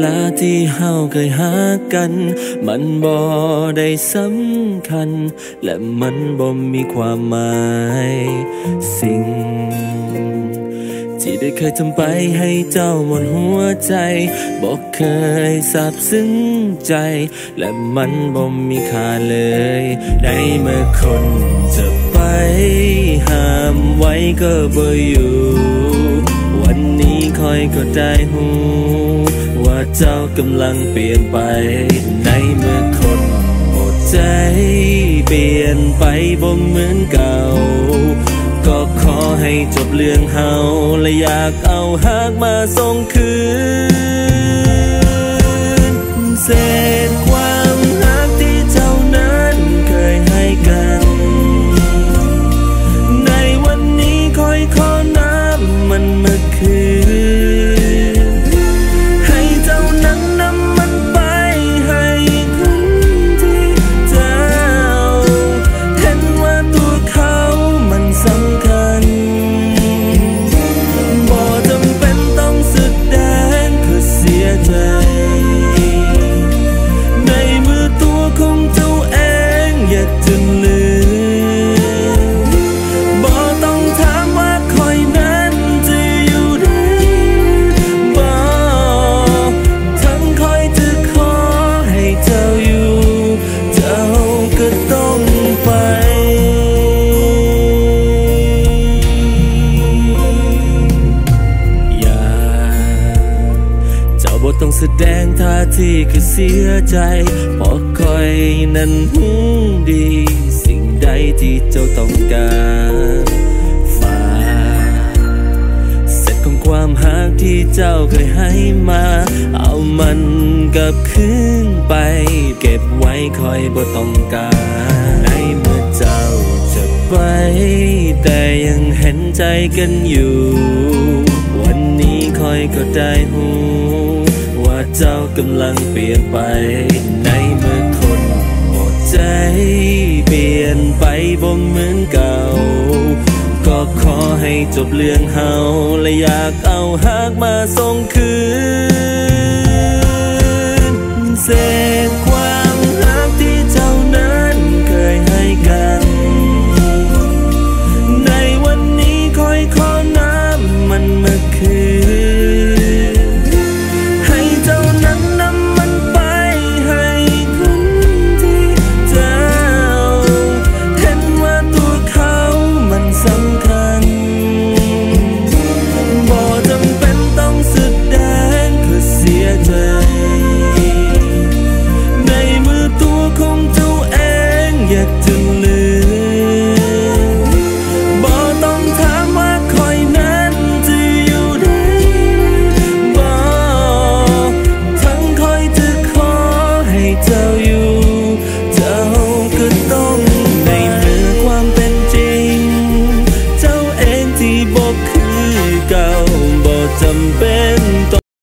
ลาที่เฮาเคยหากันมันบ่ได้สำคัญและมันบ่มีความหมายสิ่งที่ได้เคยทำไปให้เจ้าหมดหัวใจบอกเคยซาบซึ้งใจและมันบ่มีค่าเลยได้เมื่อคนจะไปห้ามไว้ก็บ่อยู่วันนี้คอยก็ได้หูว่าเจ้ากำลังเปลี่ยนไปในเมื่อคนหมดใจเปลี่ยนไปบ่เหมือนเก่าก็ขอให้จบเรื่องเฮาและอยากเอาฮักมาส่งคืนเศษความรักที่เจ้านั้นเคยให้กันในวันนี้คอยขอน้ำมันมาคืนให้เจ้านั้นนำมันไปให้คนที่เจ้าเห็นว่าตัวเขามันสำคัญบ่จำเป็นต้องแสดงเพื่อเสียใจในมือตัวของเจ้าเองอยากจะลืมบ่ต้องถามว่าคอยนั้นจะอยู่ได้บ่ทั้งคอยจะขอให้เจ้าอยู่เจ้าก็ต้องไปบ่ต้องแสดงท่าทีคือเสียใจเพราะคอยนั้นหูดีสิ่งใดที่เจ้าต้องการฝากเสร็จของความหักที่เจ้าเคยให้มาเอามันกลับคืนไปเก็บไว้คอยบ่ต้องการในเมื่อเจ้าจะไปแต่ยังเห็นใจกันอยู่วันนี้คอยก็ได้หูว่าเจ้ากำลังเปลี่ยนไปในเมื่อคนหมดใจเปลี่ยนไปบ่เหมือนเก่าก็ขอให้จบเรื่องเฮาและอยากเอาฮักมาส่งคื